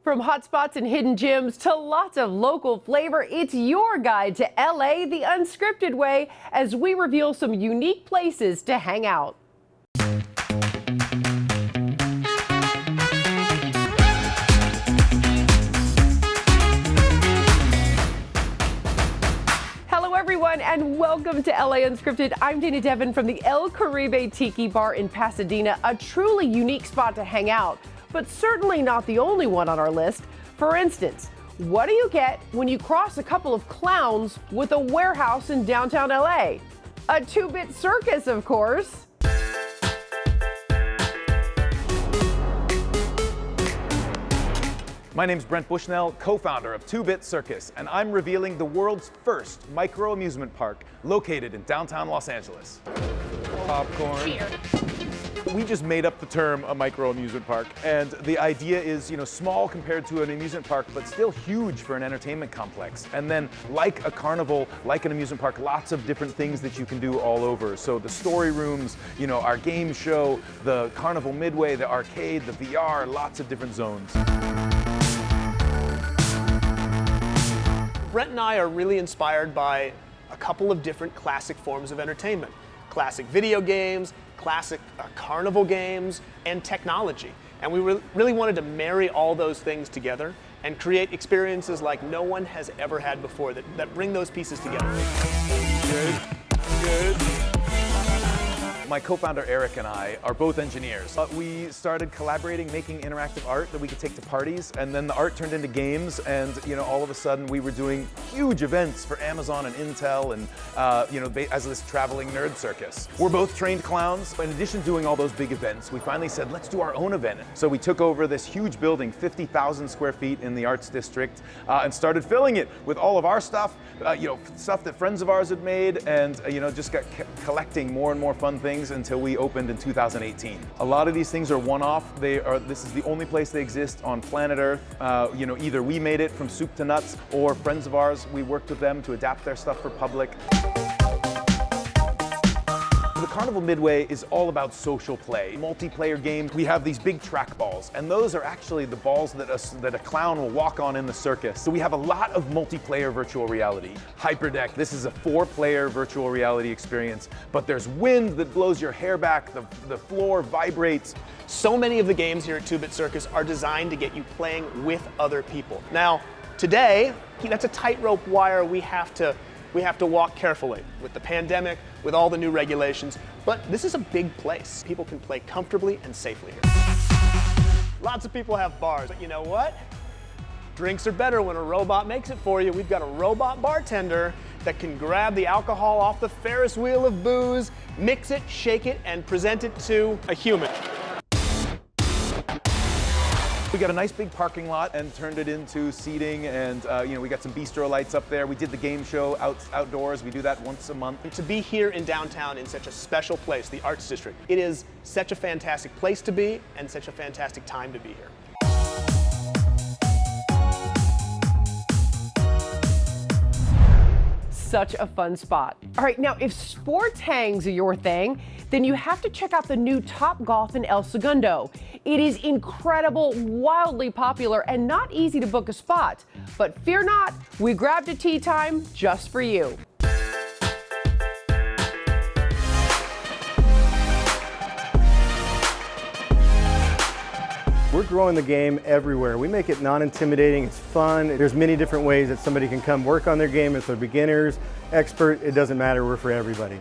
From hotspots and hidden gems to lots of local flavor, it's your guide to LA the unscripted way as we reveal some unique places to hang out. Hello everyone and welcome to LA Unscripted. I'm Dana Devin from the El Caribe Tiki Bar in Pasadena, a truly unique spot to hang out, but certainly not the only one on our list. For instance, what do you get when you cross a couple of clowns with a warehouse in downtown LA? A two-bit circus, of course. My name's Brent Bushnell, co-founder of 2-Bit Circus, and I'm revealing the world's first micro amusement park located in downtown Los Angeles. Popcorn. Cheers. We just made up the term a micro amusement park, and the idea is, small compared to an amusement park, but still huge for an entertainment complex. And then, like a carnival, like an amusement park, lots of different things that you can do all over. So the story rooms, our game show, the carnival midway, the arcade, the VR, lots of different zones. Brent and I are really inspired by a couple of different classic forms of entertainment. Classic video games, classic carnival games, and technology. And we really wanted to marry all those things together and create experiences like no one has ever had before that bring those pieces together. Good. My co-founder Eric and I are both engineers. We started collaborating, making interactive art that we could take to parties, and then the art turned into games, and all of a sudden we were doing huge events for Amazon and Intel, and as this traveling nerd circus. We're both trained clowns. In addition to doing all those big events, we finally said, let's do our own event. So we took over this huge building, 50,000 square feet in the Arts District, and started filling it with all of our stuff, stuff that friends of ours had made, and just got collecting more and more fun things until we opened in 2018. A lot of these things are one-off. This is the only place they exist on planet Earth. Either we made it from soup to nuts, or friends of ours, we worked with them to adapt their stuff for public. The Carnival Midway is all about social play, multiplayer games. We have these big track balls, and those are actually the balls that a clown will walk on in the circus. So we have a lot of multiplayer virtual reality. Hyperdeck, this is a 4-player virtual reality experience, but there's wind that blows your hair back, the floor vibrates. So many of the games here at 2-Bit Circus are designed to get you playing with other people. Now, today, that's a tightrope wire we have to walk carefully with the pandemic, with all the new regulations, but this is a big place. People can play comfortably and safely here. Lots of people have bars, but you know what? Drinks are better when a robot makes it for you. We've got a robot bartender that can grab the alcohol off the Ferris wheel of booze, mix it, shake it, and present it to a human. We got a nice big parking lot and turned it into seating, and we got some bistro lights up there. We did the game show outdoors. We do that once a month. To be here in downtown in such a special place, the Arts District, it is such a fantastic place to be and such a fantastic time to be here. Such a fun spot. All right, now if sports hangs are your thing, then you have to check out the new Top Golf in El Segundo. It is incredible, wildly popular, and not easy to book a spot. But fear not, we grabbed a tee time just for you. We're growing the game everywhere. We make it non-intimidating, it's fun. There's many different ways that somebody can come work on their game. If they're beginners, expert, it doesn't matter, we're for everybody.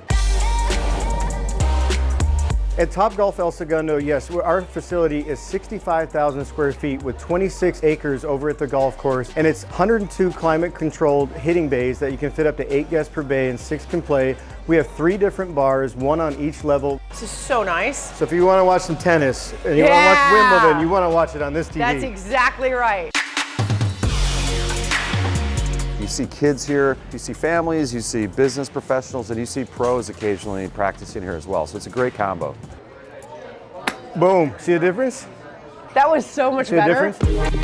At Top Golf El Segundo, yes, our facility is 65,000 square feet with 26 acres over at the golf course, and it's 102 climate-controlled hitting bays that you can fit up to 8 guests per bay and 6 can play. We have 3 different bars, 1 on each level. This is so nice. So if you want to watch some tennis and you want to watch Wimbledon, you want to watch it on this TV. That's exactly right. You see kids here, you see families, you see business professionals, and you see pros occasionally practicing here as well. So it's a great combo. Boom. See the difference? That was so much See the better. difference?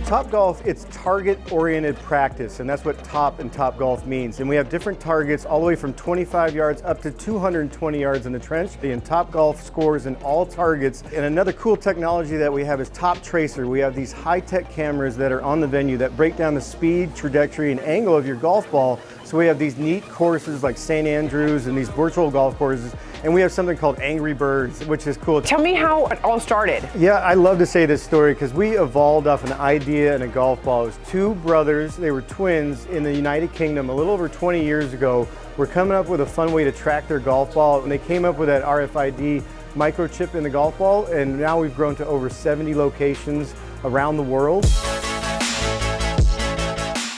Top golf, it's target-oriented practice, and that's what top and top golf means. And we have different targets all the way from 25 yards up to 220 yards in the trench. And Top Golf scores in all targets. And another cool technology that we have is Top Tracer. We have these high-tech cameras that are on the venue that break down the speed, trajectory, and angle of your golf ball. So we have these neat courses like St. Andrews and these virtual golf courses. And we have something called Angry Birds, which is cool. Tell me how it all started. Yeah, I love to say this story because we evolved off an idea and a golf ball. It was two brothers, they were twins in the United Kingdom a little over 20 years ago. We're coming up with a fun way to track their golf ball, and they came up with that RFID microchip in the golf ball, and now we've grown to over 70 locations around the world.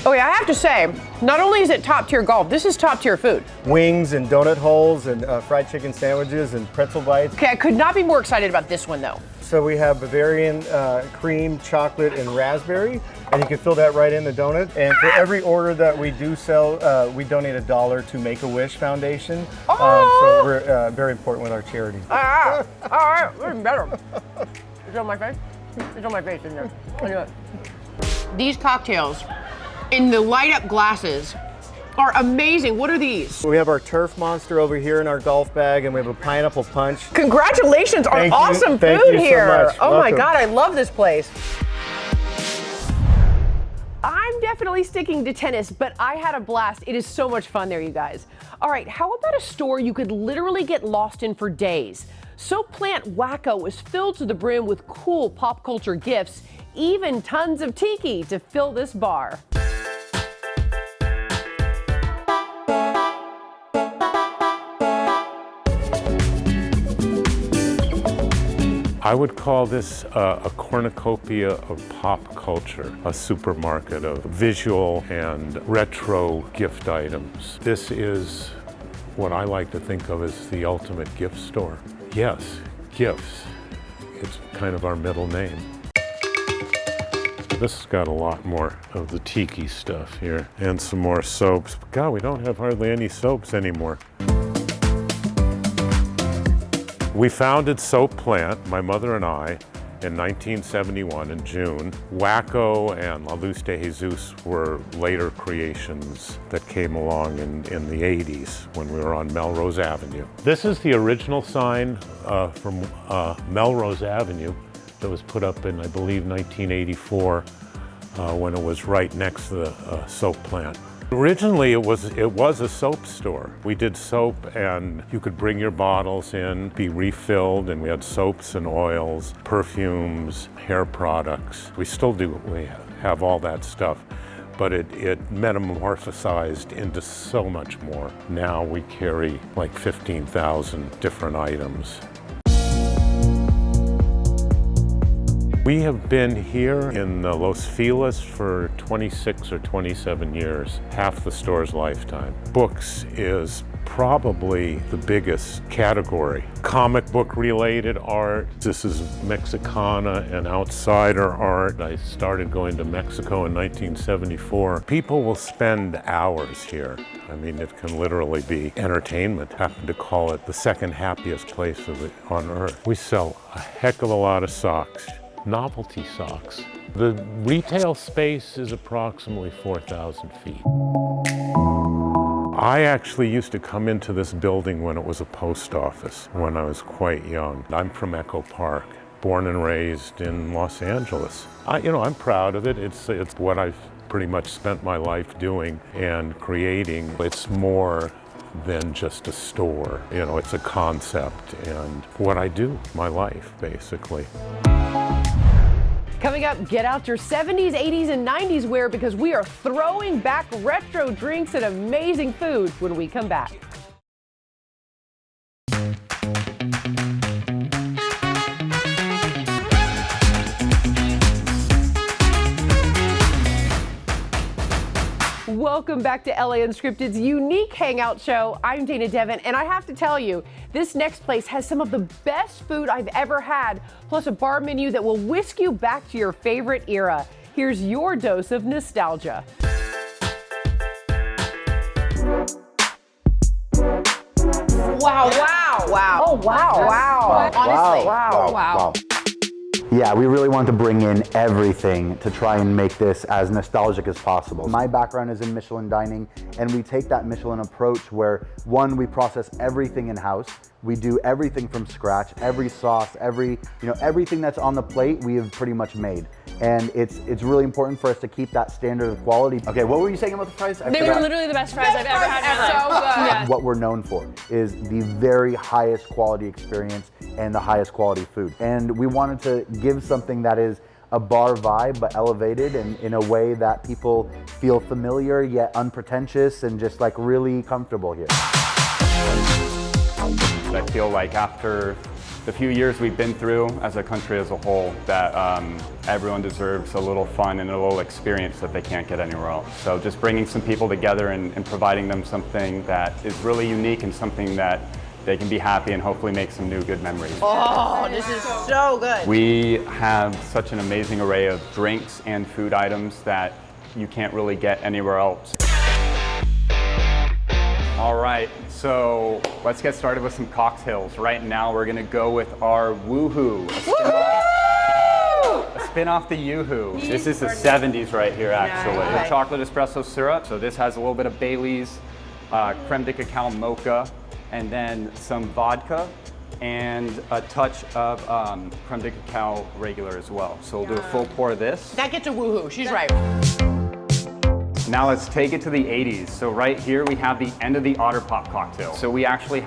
Okay, I have to say, not only is it top tier golf, this is top tier food. Wings and donut holes and fried chicken sandwiches and pretzel bites. Okay, I could not be more excited about this one though. So we have Bavarian cream, chocolate, and raspberry, and you can fill that right in the donut. And for every order that we do sell, we donate $1 to Make-A-Wish Foundation. So we're very important with our charity. All right, even better. Is it on my face? It's on my face, isn't it? Anyway. These cocktails in the light up glasses are amazing. What are these? We have our Turf Monster over here in our golf bag, and we have a pineapple punch. Congratulations on Thank you. awesome Thank food you so here. much. Oh my Welcome. God, I love this place. I'm definitely sticking to tennis, but I had a blast. It is so much fun there, you guys. All right, how about a store you could literally get lost in for days? Soap Plant Wacko is filled to the brim with cool pop culture gifts, even tons of tiki to fill this bar. I would call this a cornucopia of pop culture, a supermarket of visual and retro gift items. This is what I like to think of as the ultimate gift store. Yes, gifts. It's kind of our middle name. This has got a lot more of the tiki stuff here and some more soaps. God, we don't have hardly any soaps anymore. We founded Soap Plant, my mother and I, in 1971 in June. Wacko and La Luz de Jesus were later creations that came along in the 80s when we were on Melrose Avenue. This is the original sign from Melrose Avenue that was put up in, I believe, 1984 when it was right next to the soap plant. Originally, it was a soap store. We did soap, and you could bring your bottles in, be refilled, and we had soaps and oils, perfumes, hair products. We still do. We have all that stuff, but it metamorphosized into so much more. Now we carry like 15,000 different items. We have been here in Los Feliz for 26 or 27 years, half the store's lifetime. Books is probably the biggest category. Comic book related art. This is Mexicana and outsider art. I started going to Mexico in 1974. People will spend hours here. I mean, it can literally be entertainment. I happen to call it the second happiest place on earth. We sell a heck of a lot of socks. Novelty socks. The retail space is approximately 4,000 feet. I actually used to come into this building when it was a post office when I was quite young. I'm from Echo Park, born and raised in Los Angeles. I'm proud of it. It's what I've pretty much spent my life doing and creating. It's more than just a store. It's a concept and what I do, my life, basically. Coming up, get out your 70s, 80s, and 90s wear because we are throwing back retro drinks and amazing food when we come back. Welcome back to LA Unscripted's unique hangout show. I'm Dana Devin, and I have to tell you, this next place has some of the best food I've ever had, plus a bar menu that will whisk you back to your favorite era. Here's your dose of nostalgia. Wow, wow, wow. Oh, wow, wow. On Honestly. Wow. Yeah, we really wanted to bring in everything to try and make this as nostalgic as possible. My background is in Michelin dining, and we take that Michelin approach where, one, we process everything in-house. We do everything from scratch, every sauce, everything that's on the plate we have pretty much made. And it's really important for us to keep that standard of quality. Okay, what were you saying about the fries? They were literally the best fries I've ever had in my life. So good. Yeah. What we're known for is the very highest quality experience and the highest quality food. And we wanted to give something that is a bar vibe, but elevated and in a way that people feel familiar yet unpretentious and just like really comfortable here. I feel like after the few years we've been through as a country as a whole, that everyone deserves a little fun and a little experience that they can't get anywhere else. So just bringing some people together and providing them something that is really unique and something that they can be happy and hopefully make some new good memories. Oh, this is so good. We have such an amazing array of drinks and food items that you can't really get anywhere else. All right, so let's get started with some cocktails. Right now we're gonna go with our Woohoo. A spin off the Yoo-Hoo. This is the 70s right here actually. Nice. The chocolate espresso syrup. So this has a little bit of Bailey's, creme de cacao mocha, and then some vodka and a touch of creme de cacao regular as well. So we'll do a full pour of this. That gets a woohoo. She's right. Now let's take it to the 80s. So right here we have the end of the Otter Pop cocktail. So we actually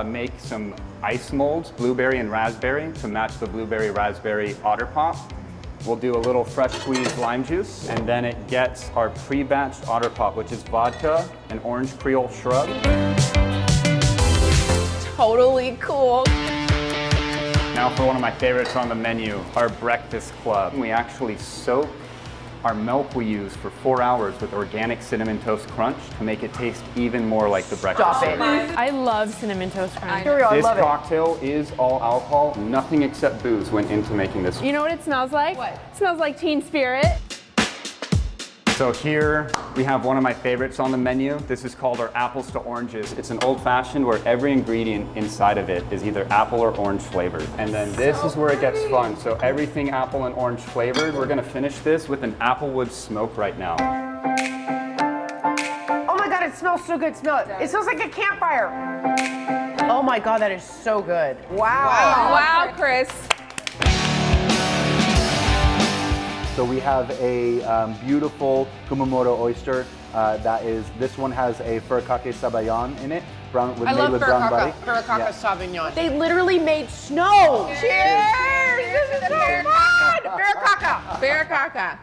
make some ice molds, blueberry and raspberry, to match the blueberry raspberry Otter Pop. We'll do a little fresh squeezed lime juice, and then it gets our pre-batched Otter Pop, which is vodka and orange Creole shrub. Totally cool. Now for one of my favorites on the menu, our Breakfast Club. We actually soak our milk we use for 4 hours with organic Cinnamon Toast Crunch to make it taste even more like the breakfast Stop it. cereal. I love Cinnamon Toast Crunch. Cereal, I This love it. cocktail is all alcohol. Nothing except booze went into making this. You know what it smells like? What? It smells like Teen Spirit. So here we have one of my favorites on the menu. This is called our apples to oranges. It's an old fashioned where every ingredient inside of it is either apple or orange flavored. And then this is where it gets fun. So everything apple and orange flavored. We're gonna finish this with an applewood smoke right now. Oh my God, it smells so good. Smell it. It smells like a campfire. Oh my God, that is so good. Wow. Wow, Chris. So we have a beautiful Kumamoto oyster. This one has a furikake sabayon in it, made with brown butter. Furikake Sauvignon. They literally made snow. Cheers! This is so fun! Furikake.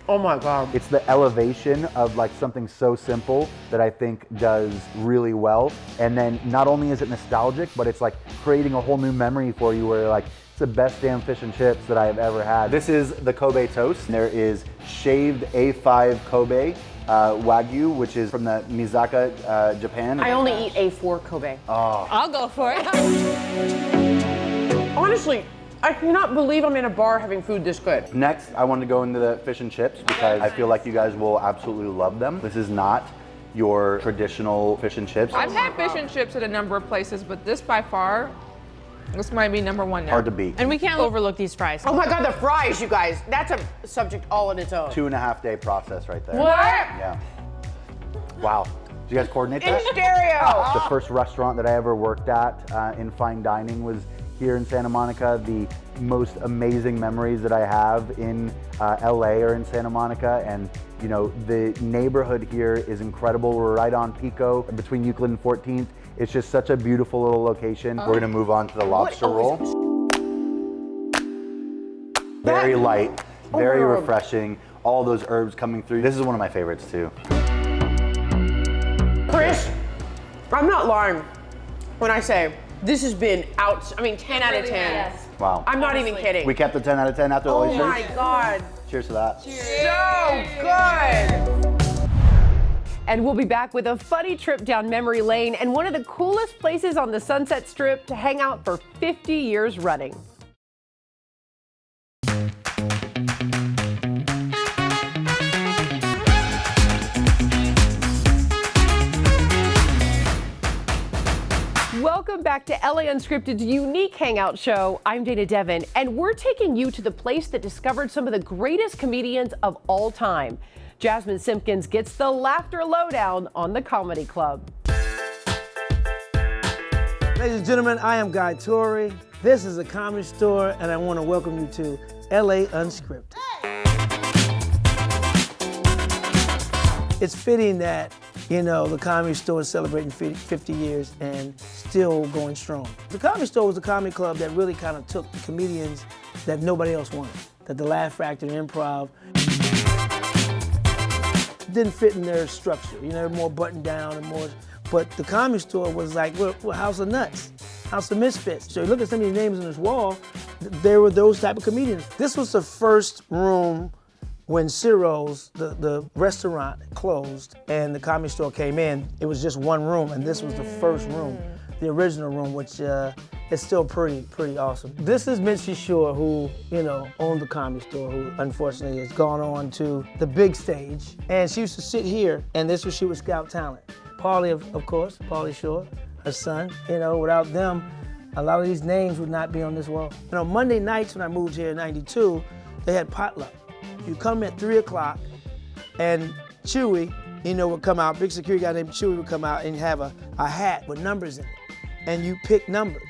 Oh my God. It's the elevation of like something so simple that I think does really well. And then not only is it nostalgic, but it's like creating a whole new memory for you where you're like, it's the best damn fish and chips that I have ever had. This is the Kobe toast. There is shaved A5 Kobe Wagyu, which is from the Mizaka, Japan. I only eat A4 Kobe. I'll go for it. Honestly, I cannot believe I'm in a bar having food this good. Next, I want to go into the fish and chips because I feel like you guys will absolutely love them. This is not your traditional fish and chips. I've had fish and chips at a number of places, but this by far, this might be number one now. Hard to beat. And we can't overlook these fries. Oh my God, the fries, you guys. That's a subject all on its own. 2.5 day process right there. What? Yeah. Wow. Did you guys coordinate In that? stereo. The first restaurant that I ever worked at in fine dining was here in Santa Monica. The most amazing memories that I have in LA are in Santa Monica, and you know, the neighborhood here is incredible. We're right on Pico between Euclid and 14th. It's just such a beautiful little location. We're gonna move on to the lobster roll. Very light, very refreshing. All those herbs coming through. This is one of my favorites too. Chris, I'm not lying when I say this has been 10 out of 10. Yes. Wow. I'm not even kidding. We kept the 10 out of 10 after the Oh oysters. my God. Cheers to that. So good. And we'll be back with a funny trip down memory lane and one of the coolest places on the Sunset Strip to hang out for 50 years running. Welcome Welcome back to LA Unscripted's unique hangout show. I'm Dana Devin, and we're taking you to the place that discovered some of the greatest comedians of all time. Jasmine Simpkins gets the laughter lowdown on the Comedy Club. Ladies and gentlemen, I am Guy Torrey. This is the Comedy Store, and I want to welcome you to LA Unscripted. It's fitting that, you know, the Comedy Store is celebrating 50 years and still going strong. The Comedy Store was a comedy club that really kind of took the comedians that nobody else wanted, that the Laugh Factory and Improv didn't fit in their structure. You know, more buttoned down and more, but the Comedy Store was like, we're House of Nuts, House of Misfits. So you look at some of these names on this wall, there were those type of comedians. This was the first room when Ciro's, the restaurant, closed and the Comedy Store came in. It was just one room, and this was the first room, the original room, which is still pretty awesome. This is Mitzi Shore, who, you know, owned the Comedy Store, who unfortunately has gone on to the big stage. And she used to sit here, and this was she would scout talent. Paulie, of course, Paulie Shore, her son. You know, without them, a lot of these names would not be on this wall. You know, Monday nights when I moved here in '92, they had potluck. You come at 3 o'clock, and Chewy, you know, would come out, big security guy named Chewy would come out and have a hat with numbers in it. And you pick numbers.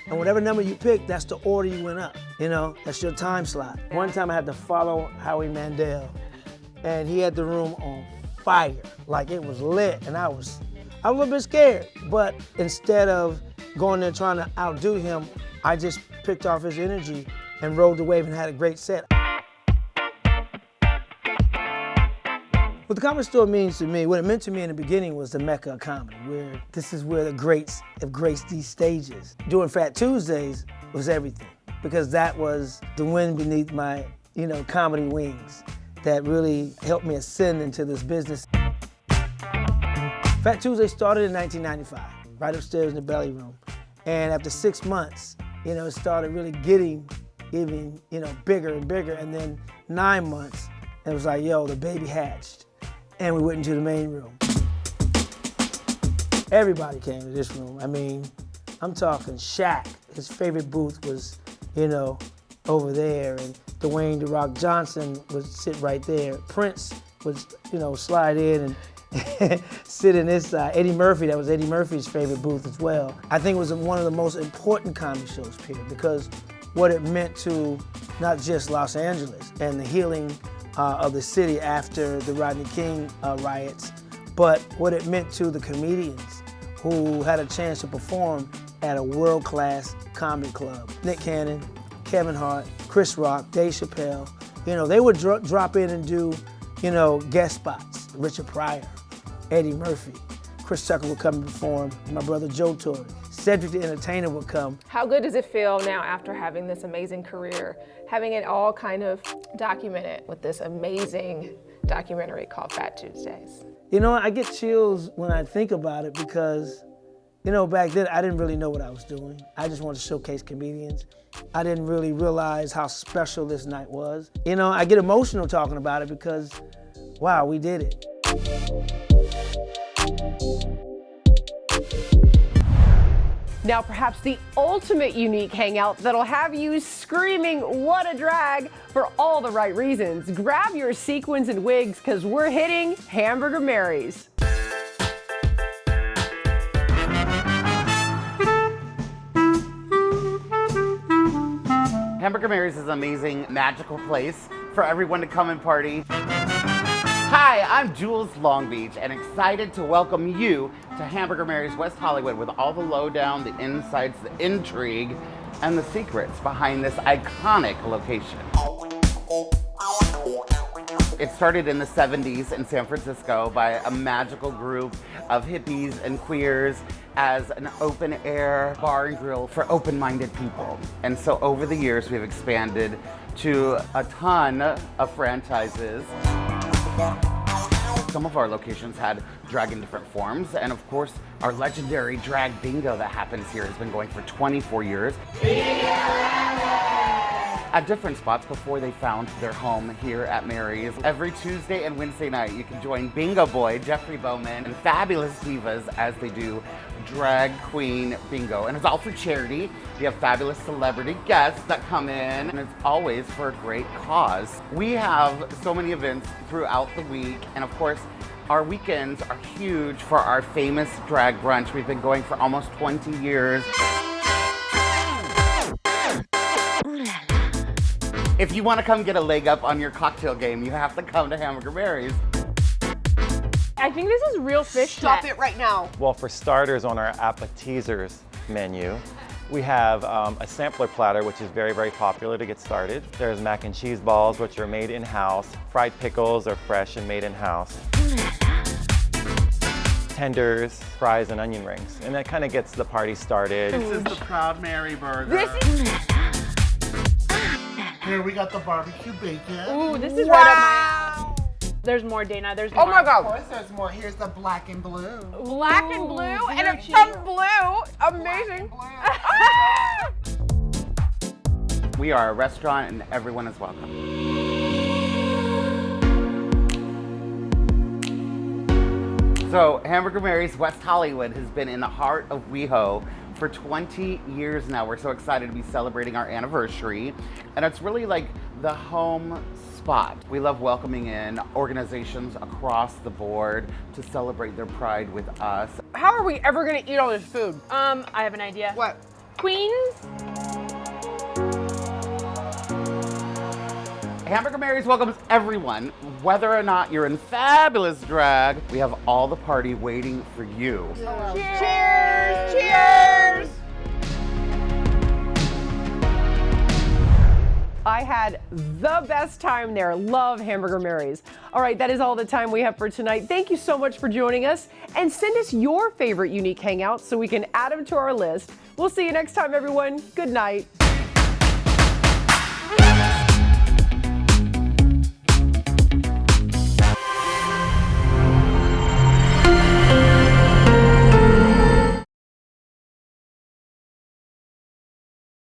And whatever number you pick, that's the order you went up. You know, that's your time slot. One time I had to follow Howie Mandel, and he had the room on fire. Like, it was lit, and I was a little bit scared. But instead of going there trying to outdo him, I just picked off his energy and rode the wave and had a great set. What the Comedy Store means to me, what it meant to me in the beginning was the Mecca of comedy, where this is where the greats have graced these stages. Doing Fat Tuesdays was everything, because that was the wind beneath my, you know, comedy wings that really helped me ascend into this business. Fat Tuesday started in 1995, right upstairs in the belly room. And after 6 months, you know, it started really getting even, you know, bigger and bigger. And then 9 months, it was like, yo, the baby hatched. And we went into the main room. Everybody came to this room. I mean, I'm talking Shaq. His favorite booth was, you know, over there. And Dwayne "The Rock" Johnson would sit right there. Prince would, you know, slide in and sit in this side. Eddie Murphy, that was Eddie Murphy's favorite booth as well. I think it was one of the most important comedy shows, period, because what it meant to not just Los Angeles and the healing of the city after the Rodney King riots, but what it meant to the comedians who had a chance to perform at a world-class comedy club. Nick Cannon, Kevin Hart, Chris Rock, Dave Chappelle, you know, they would drop in and do, you know, guest spots. Richard Pryor, Eddie Murphy, Chris Tucker would come and perform, my brother Joe Torre. Cedric the Entertainer would come. How good does it feel now after having this amazing career, having it all kind of documented with this amazing documentary called Fat Tuesdays? You know, I get chills when I think about it because, you know, back then I didn't really know what I was doing. I just wanted to showcase comedians. I didn't really realize how special this night was. You know, I get emotional talking about it because, wow, we did it. Now, perhaps the ultimate unique hangout that'll have you screaming, "What a drag!" for all the right reasons. Grab your sequins and wigs, because we're hitting Hamburger Mary's. Hamburger Mary's is an amazing, magical place for everyone to come and party. Hi, I'm Jules Long Beach, and excited to welcome you to Hamburger Mary's West Hollywood with all the lowdown, the insights, the intrigue, and the secrets behind this iconic location. It started in the 70s in San Francisco by a magical group of hippies and queers as an open-air bar and grill for open-minded people. And so over the years, we've expanded to a ton of franchises. Some of our locations had drag in different forms, and of course, our legendary drag bingo that happens here has been going for 24 years. at different spots before they found their home here at Mary's. Every Tuesday and Wednesday night, you can join Bingo Boy, Jeffrey Bowman, and fabulous divas as they do drag queen bingo. And it's all for charity. We have fabulous celebrity guests that come in, and it's always for a great cause. We have so many events throughout the week, and of course, our weekends are huge for our famous drag brunch. We've been going for almost 20 years. If you want to come get a leg up on your cocktail game, you have to come to Hamburger Mary's. I think this is real fish. Stop it right now. Well, for starters, on our appetizers menu, we have a sampler platter, which is very, very popular to get started. There's mac and cheese balls, which are made in-house. Fried pickles are fresh and made in-house. Tenders, fries, and onion rings. And that kind of gets the party started. This is the Proud Mary burger. Here we got the barbecue bacon. Ooh, this is right up my. There's more, Dana. There's more. Oh my God. Of course there's more. Here's the black and blue. Black and blue, and And it's from blue. Amazing. We are a restaurant and everyone is welcome. So Hamburger Mary's West Hollywood has been in the heart of WeHo for 20 years now. We're so excited to be celebrating our anniversary. And it's really like the home spot. We love welcoming in organizations across the board to celebrate their pride with us. How are we ever gonna eat all this food? I have an idea. What? Queens. Hamburger Mary's welcomes everyone, whether or not you're in fabulous drag. We have all the party waiting for you. Cheers! Cheers! I had the best time there. Love Hamburger Mary's. All right, that is all the time we have for tonight. Thank you so much for joining us, and send us your favorite unique hangouts so we can add them to our list. We'll see you next time, everyone. Good night.